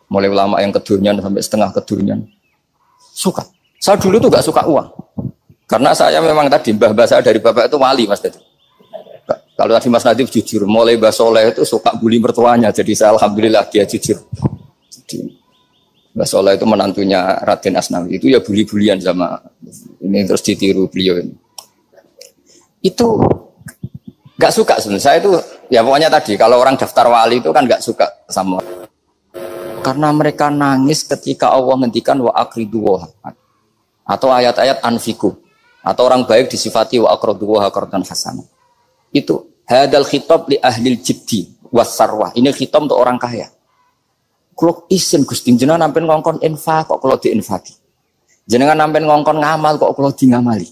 mulai ulama yang kedunian sampai setengah kedunian. Suka. Saya dulu tuh gak suka uang. Karena saya memang tadi mbah-mbah saya dari bapak itu wali Mas Dadi. Kalau tadi Mas Nadif jujur, mulai Mbah Soleh itu suka bully mertuanya. Jadi saya alhamdulillah dia jujur. Jadi Mbah Soleh itu menantunya Raden Asnawi. Itu ya bully-bulian sama ini terus ditiru beliau ini. Itu gak suka sebenarnya. Saya itu ya pokoknya tadi kalau orang daftar wali itu kan gak suka sama. Karena mereka nangis ketika Allah ngendikan wa aqridu atau ayat-ayat anfiku atau orang baik disifati wa aqridu wa qardan hasanah. Itu hadal khitab li ahlil jibdi wasarwah. Ini khitab untuk orang kaya. Kalau isin Gusti jenengan nampen ngongkon infak kok kalau diinfaki. Jenengan nampen ngongkon ngamal kok kalau di ngamali.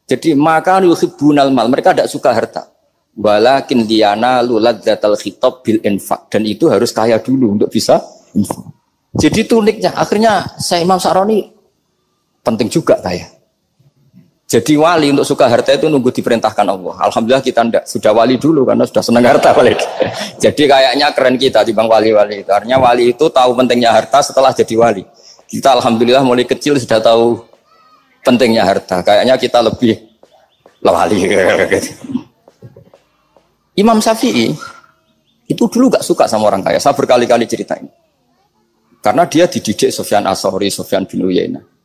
Jadi maka yuhibbunal mal, mereka tidak suka harta. Walakin diana luladzatal khitab bil infak, dan itu harus kaya dulu untuk bisa infak. Jadi itu uniknya. Akhirnya saya Imam Sa'roni penting juga kaya. Jadi wali untuk suka harta itu nunggu diperintahkan Allah. Alhamdulillah kita ndak, sudah wali dulu karena sudah senang harta wali. Jadi kayaknya keren kita dibanding wali-wali itu. Artinya wali itu tahu pentingnya harta setelah jadi wali. Kita alhamdulillah mulai kecil sudah tahu pentingnya harta. Kayaknya kita lebih wali. Imam Syafi'i itu dulu gak suka sama orang kaya. Saya berkali-kali ceritain. Karena dia dididik Sufyan As-Tsauri, Sufyan bin Uyainah.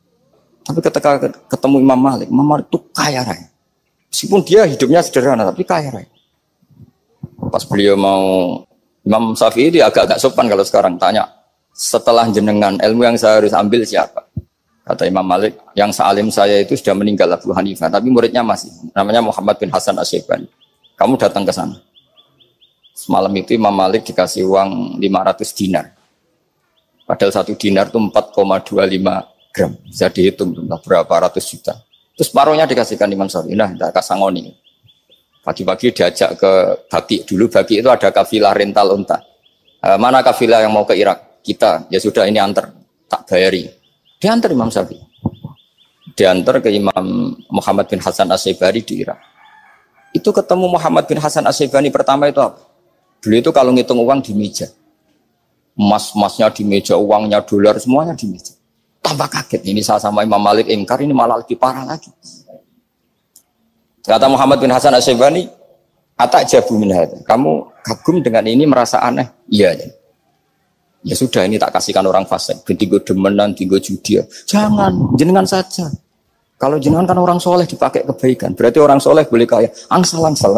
Tapi ketika ketemu Imam Malik itu kaya raya. Meskipun dia hidupnya sederhana, tapi kaya raya. Pas beliau mau, Imam Syafi'i dia agak-agak sopan kalau sekarang tanya, setelah jenengan ilmu yang saya harus ambil siapa? Kata Imam Malik, yang sealim saya itu sudah meninggal Abu Hanifah, tapi muridnya masih, namanya Muhammad bin Hasan Asy-Syaibani. Kamu datang ke sana. Semalam itu Imam Malik dikasih uang 500 dinar. Padahal 1 dinar itu 4,25 gram, bisa dihitung berapa ratus juta. Terus paruhnya dikasihkan Imam Syafi'i. Nah, tidak kasangoni. Pagi-pagi diajak ke Baki. Dulu Baki itu ada kafilah rental unta. Mana kafilah yang mau ke Irak? Kita. Ya sudah ini antar, tak bayari. Diantar Imam Syafi'i. Diantar ke Imam Muhammad bin Hasan Asy-Syaibani di Irak. Itu ketemu Muhammad bin Hasan Asy-Syaibani pertama itu apa? Beliau itu kalau ngitung uang di meja. Emas-emasnya di meja, uangnya dolar semuanya di meja. Tambah kaget, ini saya sama Imam Malik ingkar, ini malah lebih parah lagi. Kata Muhammad bin Hasan Asy-Syaibani, "Atajabu min hadza." Kamu kagum dengan ini, merasa aneh? Iya. Ya sudah, ini tak kasihkan orang fasik, tinggo demenan, tinggo judi. Jangan, jenengan saja. Kalau jenengan kan orang soleh dipakai kebaikan, berarti orang soleh boleh kaya. Angsal-angsal.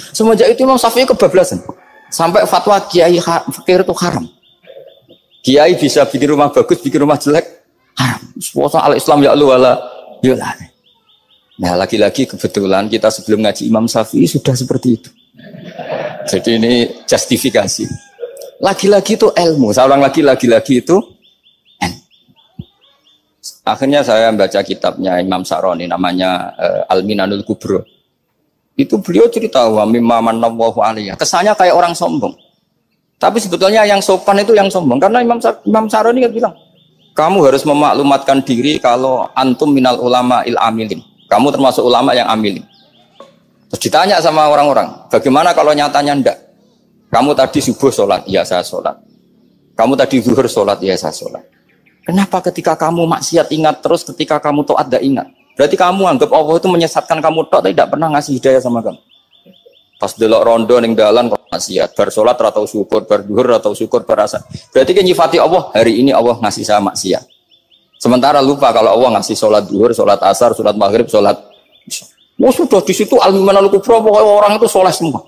Semenjak itu Imam Syafi'i kebablasan. Sampai fatwa kiai fakir itu haram. Kiai bisa bikin rumah bagus, bikin rumah jelek. Haram. Puasa al-Islam ya Allah wala yulah. Nah, lagi-lagi kebetulan kita sebelum ngaji Imam Syafi'i sudah seperti itu. Jadi ini justifikasi. Lagi-lagi itu ilmu. Saya ulang lagi-lagi itu akhirnya saya baca kitabnya Imam Sa'roni namanya Al-Minanul Kubro. Itu beliau cerita wa mimma manallahu alaihi. Kesannya kayak orang sombong. Tapi sebetulnya yang sopan itu yang sombong. Karena Imam Sa'roni kan bilang, kamu harus memaklumatkan diri kalau antum minal ulama il amilin. Kamu termasuk ulama yang amilin. Terus ditanya sama orang-orang, bagaimana kalau nyatanya ndak? Kamu tadi subuh sholat, iya saya sholat. Kamu tadi zuhur sholat, iya saya sholat. Kenapa ketika kamu maksiat ingat terus, ketika kamu taat tidak ingat? Berarti kamu anggap Allah itu menyesatkan kamu tok, tidak pernah ngasih hidayah sama kamu. Pas delok rondo ning dalan kok maksiat, bar salat atau syukur, bar zuhur atau syukur berasa. Berarti kan nyifati Allah, hari ini Allah ngasih saya maksiat. Sementara lupa kalau Allah ngasih salat zuhur, salat asar, salat maghrib, salat sudah di situ al-Minanul Kubro, pokoknya orang itu soleh semua.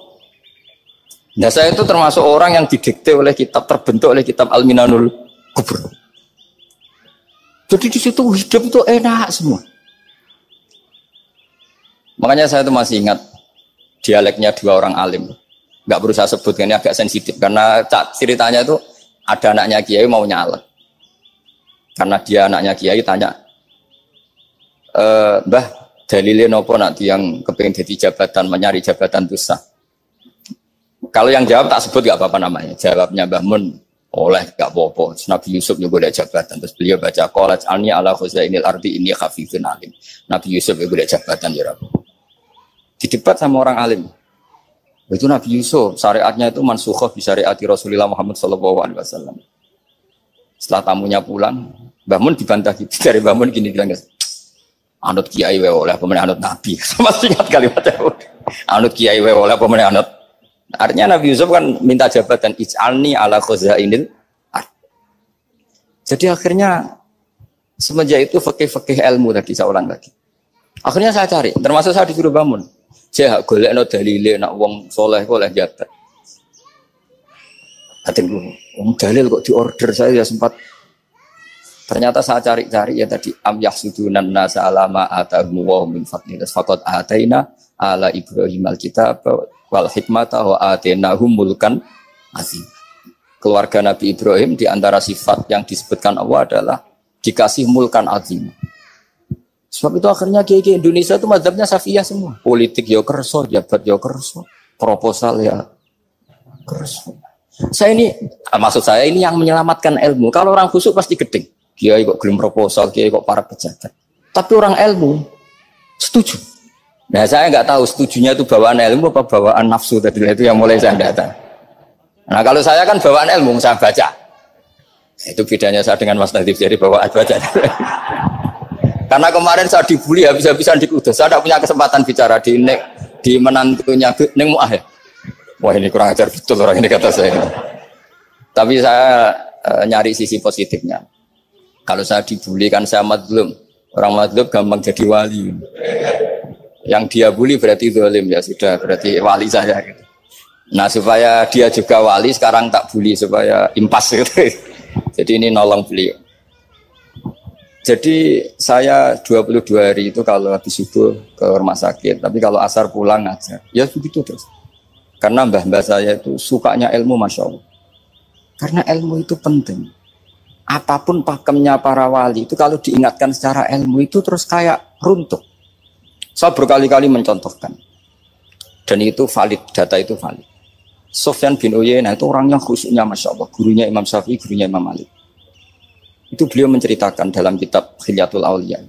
Nah, saya itu termasuk orang yang didikte oleh kitab, terbentuk oleh kitab Al-Minanul Kubro. Jadi di situ hidup itu enak semua. Makanya saya itu masih ingat dialeknya dua orang alim. Nggak perlu saya sebutkan, ini agak sensitif karena ceritanya itu ada anaknya kiai mau nyalek. Karena dia anaknya kiai tanya, Mbah, dalilnya nopo nanti yang kepingin jadi jabatan, mencari jabatan itu sah. Kalau yang jawab tak sebut nggak apa-apa namanya. Jawabnya Mbah Mun, oleh nggak apa-apa. Nabi Yusuf juga ada jabatan. Terus beliau baca qalat alni ala khuzainil ardi ini khafifun alim. Nabi Yusuf juga ada jabatan ya Rabb. Didebat sama orang alim. Itu Nabi Yusuf syariatnya itu mansukhah bi syariati Rasulullah Muhammad sallallahu alaihi wasallam. Setelah tamunya pulang, Mbah Mun dibantah gitu. Dari Mbah Mun gini bilang, anut kiai wae oleh pemenang anut nabi. Sama ingat kalimatnya. Anut kiai wae oleh pemenang anut. Artinya Nabi Yusuf kan minta jabatan ij'alni ala khazainil ard. Jadi akhirnya semenjak itu fikih-fikih ilmu tadi saya ulang lagi. Akhirnya saya cari, termasuk saya disuruh bangun. Saya golekno dalile nak wong soleh kok oleh jabat. Atinku, dalil kok diorder saya ya sempat. Ternyata saya cari-cari ya tadi am yahsudunan nasa alama atahum wa min fadlillah faqad ataina ala Ibrahim alkitab wal hikmata wa atainahum mulkan azim. Keluarga Nabi Ibrahim di antara sifat yang disebutkan Allah adalah dikasih mulkan azim. Sebab itu akhirnya kiai Indonesia itu mazhabnya Syafi'iyah semua. Politik ya kerso, jabat ya kerso, proposal ya kerso. Saya ini, maksud saya ini yang menyelamatkan ilmu. Kalau orang khusyuk pasti gedeng. Kiai kok gelem proposal, kiai kok para pejabat. Tapi orang ilmu setuju. Nah saya nggak tahu setujunya itu bawaan ilmu apa bawaan nafsu tadi itu yang mulai saya datang. Nah kalau saya kan bawaan ilmu saya baca. Itu bedanya saya dengan Mas Nadif jadi bawaan baca. Karena kemarin saya dibully habis-habisan di Kudus. Saya tidak punya kesempatan bicara di menantunya Neng Muah ya. Wah ini kurang ajar betul orang ini kata saya. Tapi saya nyari sisi positifnya. Kalau saya dibully kan saya madlum. Orang madlum gampang jadi wali. Yang dia bully berarti zalim ya sudah berarti wali saya gitu. Nah supaya dia juga wali sekarang tak bully supaya impas gitu. Jadi ini nolong beliau. Jadi saya 22 hari itu kalau habis subuh ke rumah sakit, tapi kalau asar pulang ngajar. Ya begitu terus. Karena mbah-mbah saya itu sukanya ilmu Masya Allah. Karena ilmu itu penting. Apapun pakemnya para wali itu kalau diingatkan secara ilmu itu terus kayak runtuh. Saya berkali-kali mencontohkan. Dan itu valid, data itu valid. Sufyan bin Uyainah itu orangnya khusyuknya Masya Allah. Gurunya Imam Syafi'i, gurunya Imam Malik. Itu beliau menceritakan dalam kitab Khilyatul Auliya.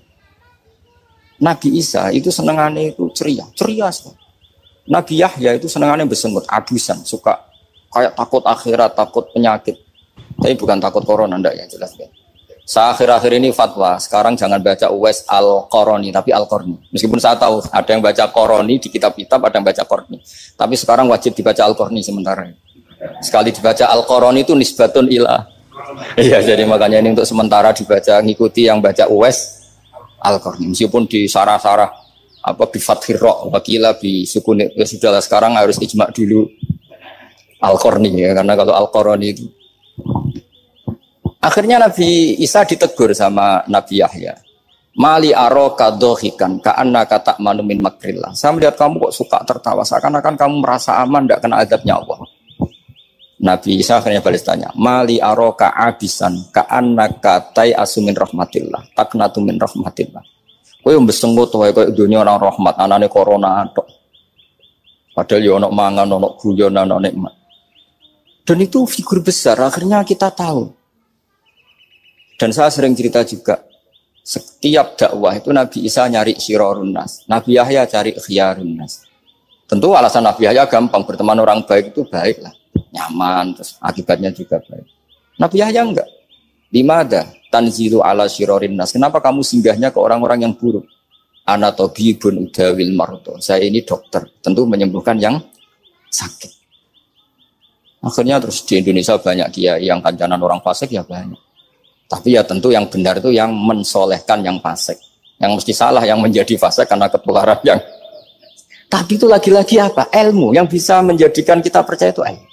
Nabi Isa itu senengannya itu ceria sekali. Nabi Yahya itu senengannya bersengut, abusan, suka kayak takut akhirat, takut penyakit. Tapi bukan takut corona, enggak ya jelas ya. Saya akhir-akhir ini fatwa, sekarang jangan baca Uwais Al-Qarani, tapi Al-Qarni. Meskipun saya tahu ada yang baca Qarani di kitab-kitab, ada yang baca Qarni. Tapi sekarang wajib dibaca Al-Qarni sementara. Sekali dibaca Al-Qarani itu nisbatun ilah. Iya, jadi makanya ini untuk sementara dibaca, ngikuti yang baca Uwais Al-Qarni. Meskipun di sarah-sarah apa bi fathir ra wakila bi sukun ya sudahlah sekarang harus ijma dulu Al-Qarni ya, karena kalau Al-Qarani itu akhirnya Nabi Isa ditegur sama Nabi Yahya. Mali aroka dohikan ka'anna kata manumin makrillah. Saya melihat kamu kok suka tertawa, seakan-akan kamu merasa aman tidak kena azabnya Allah. Nabi Isa akhirnya balas tanya, Mali aroka abisan ka'anna katai asumin rahmatillah taknatu min rahmatillah. Kowe mbesengut wae koyo dunya orang rahmat, anane corona tok. Padahal yo ono mangan, ono guyon, ono nikmat. Dan itu figur besar, akhirnya kita tahu. Dan saya sering cerita juga, setiap dakwah itu Nabi Isa nyari syirarun nas, Nabi Yahya cari khiyarun nas. Tentu alasan Nabi Yahya gampang, berteman orang baik itu baik lah, nyaman, terus akibatnya juga baik. Nabi Yahya enggak. Limada tanzilu ala syirarin nas. Kenapa kamu singgahnya ke orang-orang yang buruk? Ana tabibun udawil marto. Saya ini dokter, tentu menyembuhkan yang sakit. Akhirnya terus di Indonesia banyak kiai yang kancanan orang fasik ya banyak. Tapi ya tentu yang benar itu yang mensolehkan yang fasik. Yang mesti salah yang menjadi fasik karena ketularan yang. Tapi itu lagi-lagi apa? Ilmu yang bisa menjadikan kita percaya itu ilmu.